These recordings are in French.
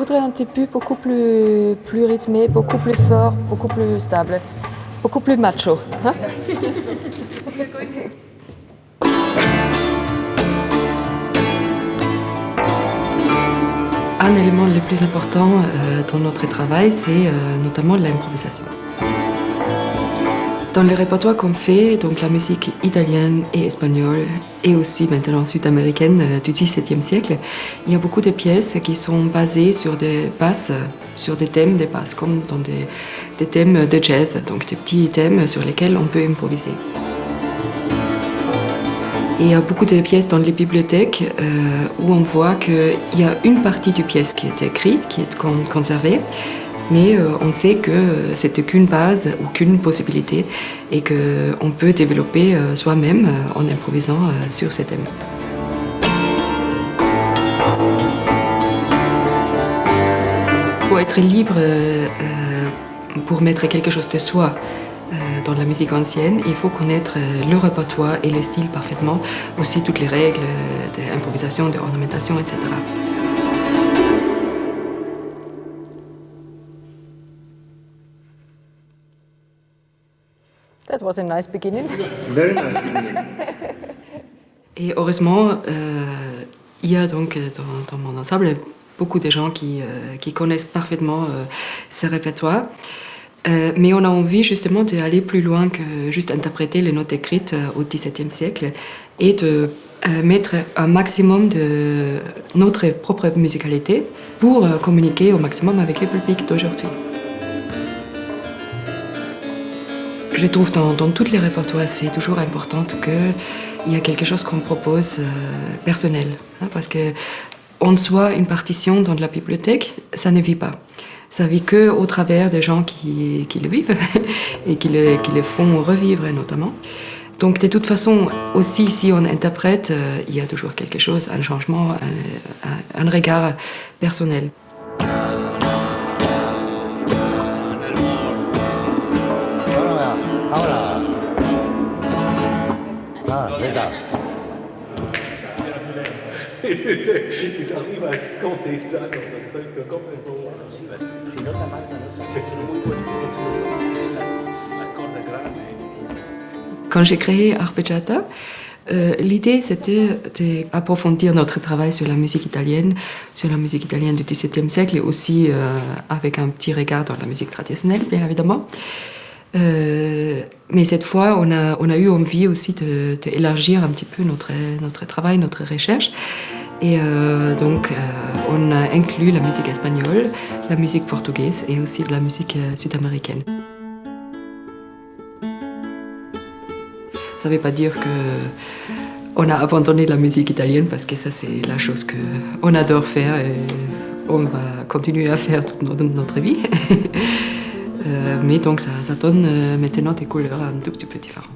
voudrais un début beaucoup plus rythmé, beaucoup plus fort, beaucoup plus stable, beaucoup plus macho. Hein? Un élément le plus important dans notre travail, c'est notamment l'improvisation. Dans le répertoire qu'on fait, donc la musique italienne et espagnole, et aussi maintenant sud-américaine du XVIIe siècle, il y a beaucoup de pièces qui sont basées sur des basses, sur des thèmes de basses, comme dans des thèmes de jazz, donc des petits thèmes sur lesquels on peut improviser. Et il y a beaucoup de pièces dans les bibliothèques où on voit qu'il y a une partie du pièce qui est écrite, qui est conservée, mais on sait que c'était qu'une base ou qu'une possibilité et qu'on peut développer soi-même en improvisant sur ces thèmes. Pour être libre, pour mettre quelque chose de soi dans la musique ancienne, il faut connaître le répertoire et les styles parfaitement, aussi toutes les règles d'improvisation, d'ornementation, etc. That was a nice beginning. Very nice beginning. Et heureusement, il y a donc dans mon ensemble beaucoup de gens qui connaissent parfaitement ce répertoire. Mais on a envie justement d'aller plus loin que juste interpréter les notes écrites au XVIIe siècle et de mettre un maximum de notre propre musicalité pour communiquer au maximum avec le public d'aujourd'hui. Je trouve dans tous les répertoires, c'est toujours important qu'il y a quelque chose qu'on propose personnel. Hein, parce qu'en soi, une partition dans la bibliothèque, ça ne vit pas. Ça vit qu'au travers des gens qui le vivent et qui le font revivre notamment. Donc de toute façon, aussi si on interprète, il y a toujours quelque chose, un changement, un regard personnel. Ils arrivent à compter ça dans un truc complètement. C'est muy bonito. La corda grande. Quand j'ai créé Arpeggiata, l'idée c'était d'approfondir notre travail sur la musique italienne du XVIIe siècle et aussi avec un petit regard dans la musique traditionnelle, bien évidemment. Mais cette fois, on a eu envie aussi d'élargir un petit peu notre travail, notre recherche. Et donc, on a inclus la musique espagnole, la musique portugaise et aussi de la musique sud-américaine. Ça ne veut pas dire qu'on a abandonné la musique italienne parce que ça, c'est la chose qu'on adore faire et on va continuer à faire toute notre vie. Mais donc ça donne maintenant des couleurs un tout petit peu différentes.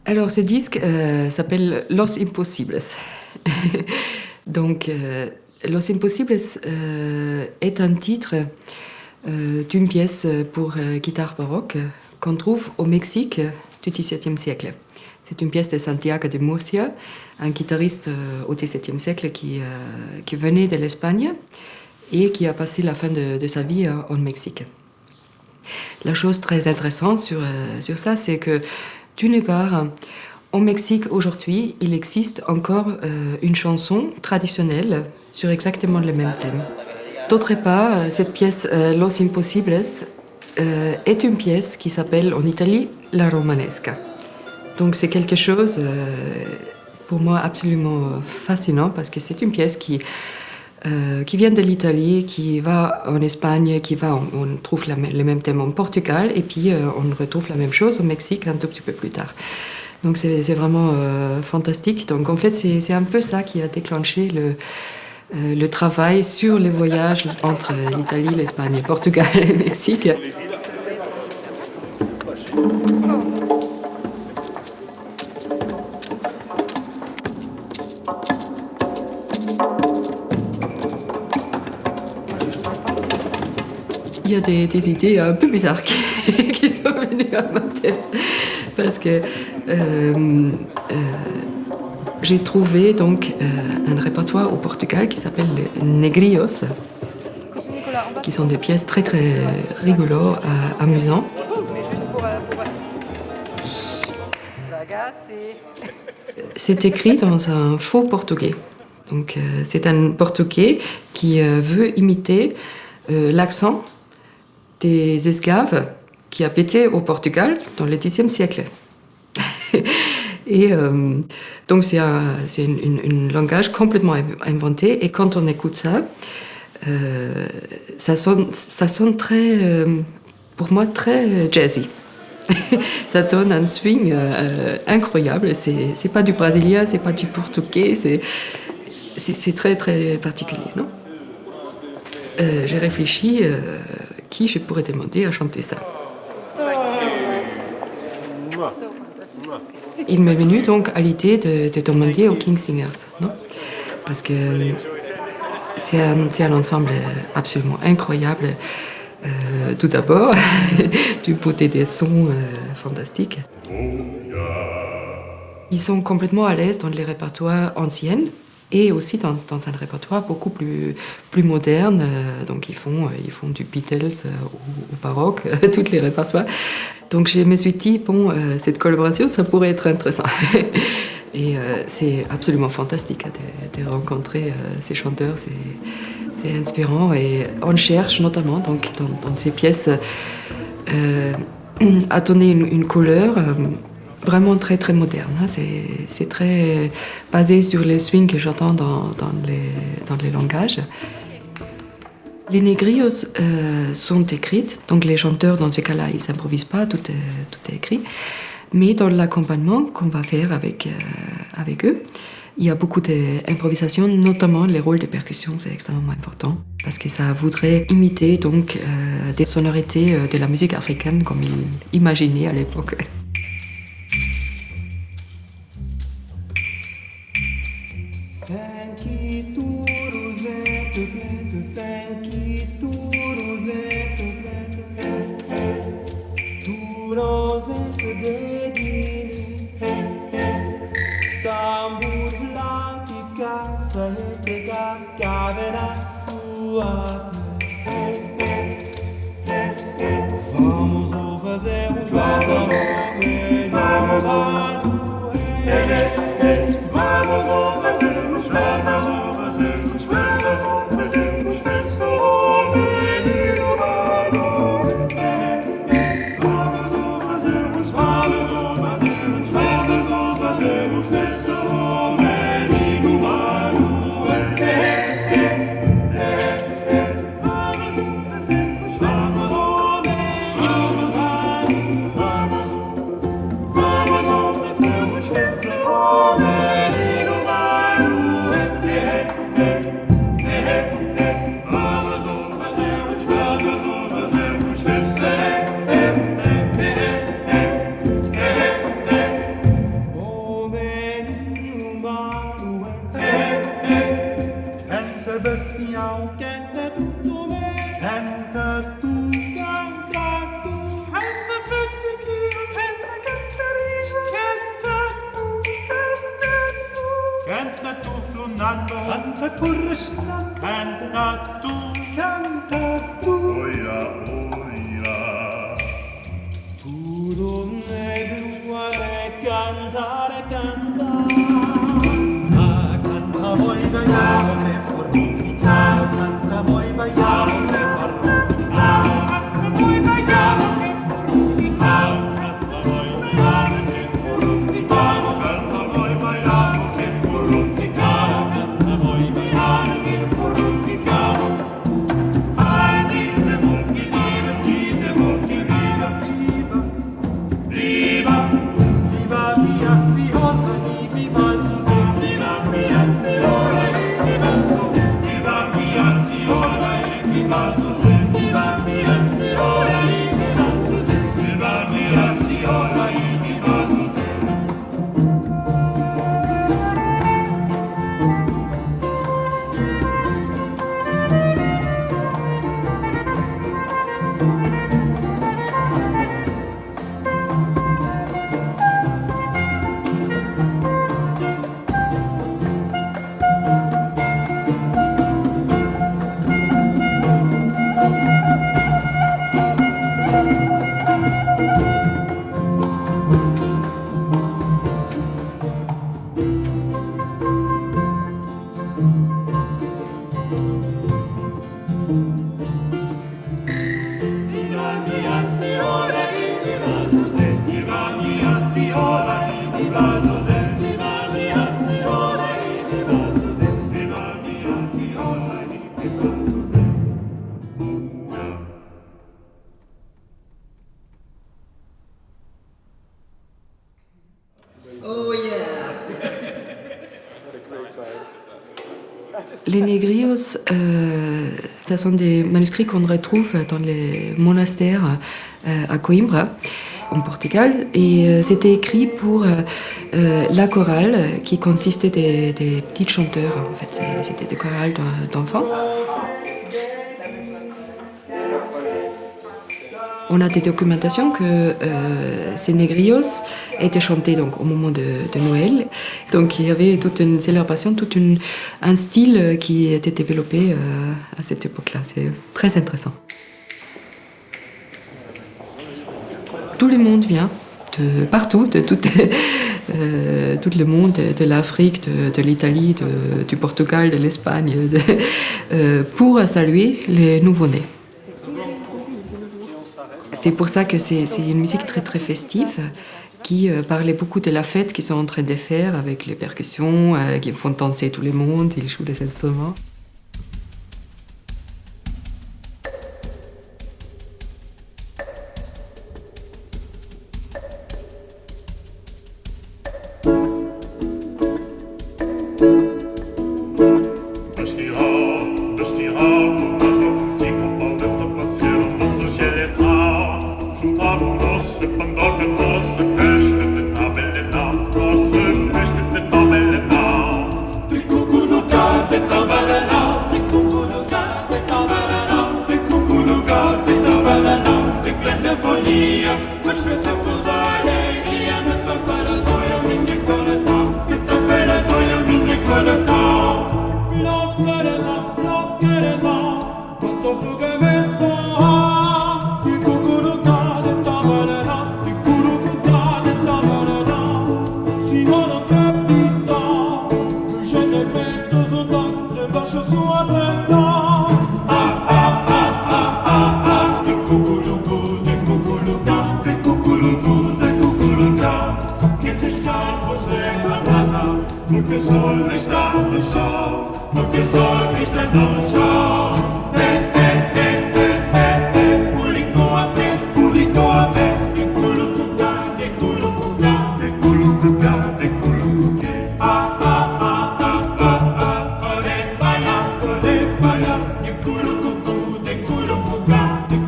Alors, ce disque s'appelle Los Imposibles. Donc, Los Imposibles est un titre d'une pièce pour guitare baroque qu'on trouve au Mexique du XVIIe siècle. C'est une pièce de Santiago de Murcia, un guitariste au XVIIe siècle qui venait de l'Espagne et qui a passé la fin de sa vie en Mexique. La chose très intéressante sur ça, c'est que d'une part, au Mexique aujourd'hui, il existe encore une chanson traditionnelle sur exactement le même thème. D'autre part, cette pièce Los Imposibles est une pièce qui s'appelle en Italie la romanesca. Donc c'est quelque chose pour moi absolument fascinant parce que c'est une pièce qui vient de l'Italie, qui va en Espagne, on trouve le même thème en Portugal et puis on retrouve la même chose au Mexique un tout petit peu plus tard. Donc c'est vraiment fantastique. Donc en fait c'est un peu ça qui a déclenché le travail sur les voyages entre l'Italie, l'Espagne, le Portugal et le Mexique. Il y a des idées un peu bizarres qui sont venues à ma tête parce que j'ai trouvé donc un répertoire au Portugal qui s'appelle les negrios, qui sont des pièces très très rigolotes, amusantes. C'est écrit dans un faux portugais. Donc c'est un portugais qui veut imiter l'accent des esclaves qui habitaient au Portugal dans le Xe siècle. Et donc c'est un langage complètement inventé. Et quand on écoute ça, ça sonne très, pour moi, très jazzy. Ça donne un swing incroyable. C'est pas du brésilien, c'est pas du portugais, c'est très très particulier, non? J'ai réfléchi qui je pourrais demander à chanter ça. Il m'est venu donc à l'idée de demander aux King Singers, non? Parce que c'est un ensemble absolument incroyable. Tout d'abord, du beauté des sons fantastiques. Ils sont complètement à l'aise dans les répertoires anciens et aussi dans un répertoire beaucoup plus moderne. Donc ils font du Beatles au baroque, tous les répertoires. Donc je me suis dit, bon, cette collaboration, ça pourrait être intéressant. Et c'est absolument fantastique de rencontrer ces chanteurs, c'est inspirant. Et on cherche notamment donc, dans ces pièces à donner une couleur vraiment très très moderne. Hein. C'est très basé sur les swings que j'entends dans les langages. Les negrios sont écrites, donc les chanteurs dans ce cas-là, ils s'improvisent pas, tout est écrit. Mais dans l'accompagnement qu'on va faire avec eux, il y a beaucoup d'improvisation, notamment les rôles de percussion, c'est extrêmement important parce que ça voudrait imiter donc des sonorités de la musique africaine comme ils imaginaient à l'époque. Canta tu flunando, canta tu resonando, canta tu canta tu. Oia, oia. Tu non devi cantare, canta voi baiamo che fornificare, canta voi baiamo che fornificare, canta voi baiamo che fornificare, canta voi baiamo che fornificare, canta voi baiamo che fornificare, canta voi baiamo che fornificare. Ah, diese Wolke viva, viva, viva mia Siona, viva Susanna, viva mia Siona, viva Susanna, viva mia Siona, viva Susanna, viva mia Siona, viva Susanna, viva mia Siona, viva Susanna. Viva mia Siona, viva Susanna, viva mia Siona, viva Susanna, viva mia Siona, viva Susanna, viva mia Siona, viva Susanna. Oh yeah! Les négrios, ce sont des manuscrits qu'on retrouve dans les monastères à Coimbra, en Portugal. Et c'était écrit pour la chorale qui consistait des petits chanteurs. En fait, c'était des chorales d'enfants. On a des documentations que ces négrios étaient chantés donc, au moment de Noël. Donc il y avait toute une célébration, un style qui était développé à cette époque-là. C'est très intéressant. Tout le monde vient, de partout, de tout le monde, de l'Afrique, de l'Italie, du Portugal, de l'Espagne, pour saluer les nouveau-nés. C'est pour ça que c'est une musique très très festive qui parlait beaucoup de la fête qu'ils sont en train de faire avec les percussions, qui font danser tout le monde, ils jouent des instruments.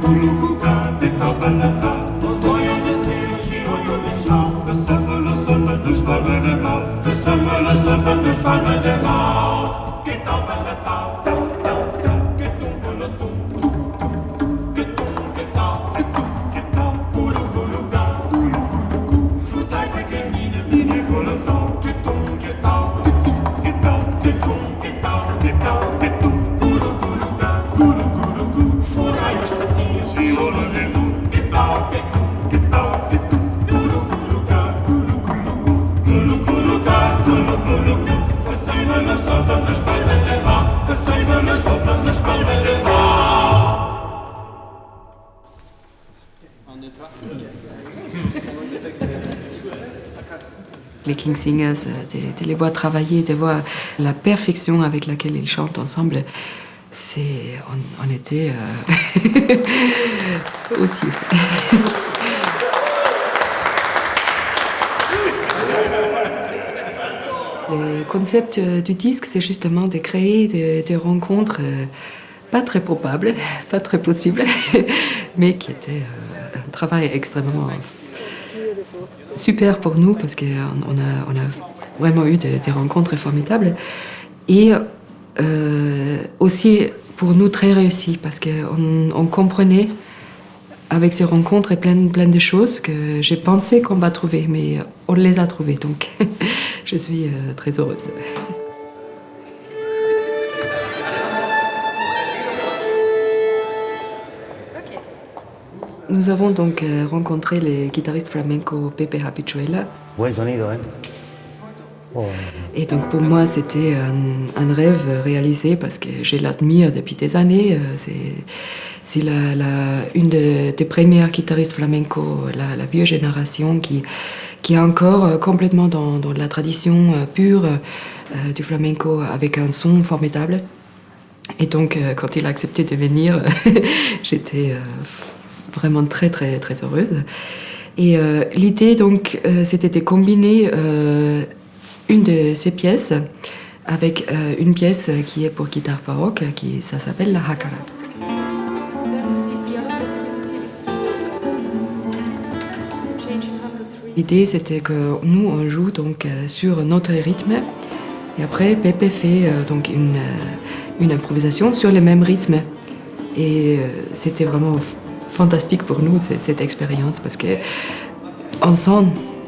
Gulu versorgen de spalmen de ma, versorgen de stoppen de spalmen de ma. Les King Singers, de les voir travailler, de voir la perfection avec laquelle ils chantent ensemble, on était aussi. Le concept du disque, c'est justement de créer des rencontres pas très probables, pas très possibles, mais qui étaient un travail extrêmement super pour nous parce qu'on a vraiment eu des rencontres formidables et aussi pour nous très réussi parce qu'on comprenait avec ces rencontres plein de choses que j'ai pensé qu'on va trouver, mais on les a trouvées, donc je suis très heureuse. Nous avons donc rencontré les guitaristes flamenco Pepe Habichuela. Buen sonido, hein? Oh. Et donc pour moi, c'était un rêve réalisé parce que je l'admire depuis des années. C'est une des premières guitaristes flamenco, la vieux génération qui est encore complètement dans la tradition pure du flamenco avec un son formidable. Et donc quand il a accepté de venir, j'étais vraiment très très très heureuse. Et l'idée donc c'était de combiner une de ces pièces avec une pièce qui est pour guitare baroque, ça s'appelle la Hakara. L'idée c'était que nous on joue donc sur notre rythme et après Pepe fait donc une improvisation sur le même rythme et c'était vraiment fantastique pour nous cette expérience parce que on sent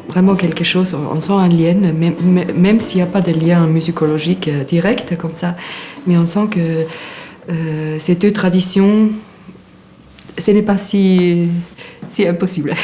vraiment quelque chose, on sent un lien, même s'il n'y a pas de lien musicologique direct comme ça, mais on sent que ces deux traditions, ce n'est pas si impossible.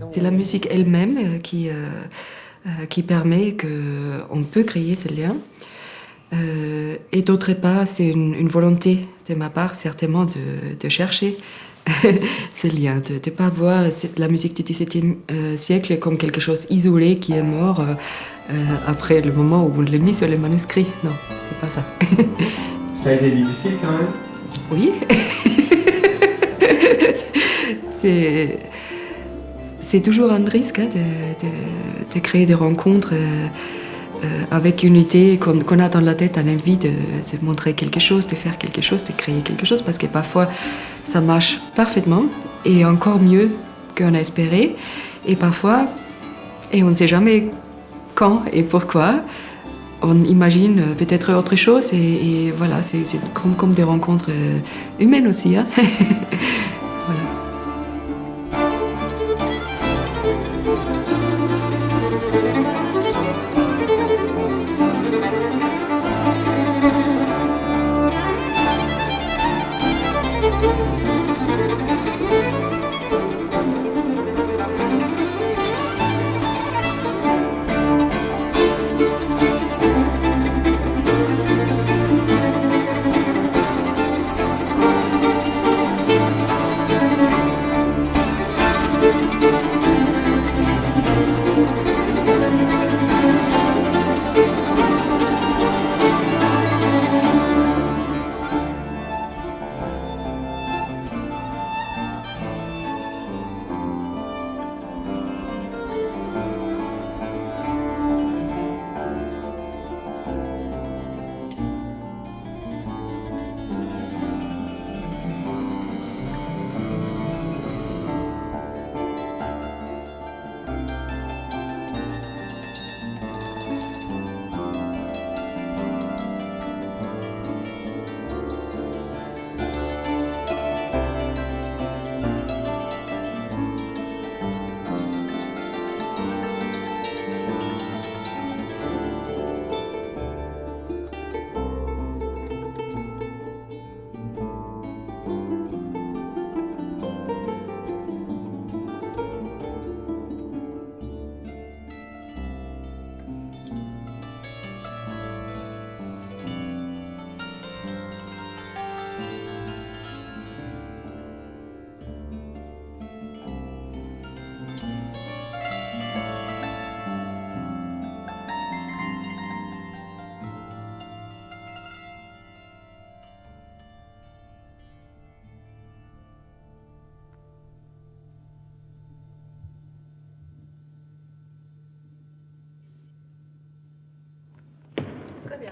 C'est la musique elle-même qui permet qu'on peut créer ce lien. Et d'autre part, c'est une volonté de ma part, certainement, de chercher ce lien, de ne pas voir la musique du XVIIe siècle comme quelque chose isolé qui est mort après le moment où on l'a mis sur les manuscrits. Non, c'est pas ça. Ça a été difficile quand même? Oui. C'est toujours un risque hein, de créer des rencontres avec une idée qu'on a dans la tête, un envie de montrer quelque chose, de faire quelque chose, de créer quelque chose, parce que parfois ça marche parfaitement et encore mieux qu'on a espéré. Et parfois, et on ne sait jamais quand et pourquoi, on imagine peut-être autre chose et voilà, c'est comme des rencontres humaines aussi. Hein. Voilà.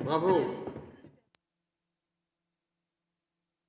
Bravo.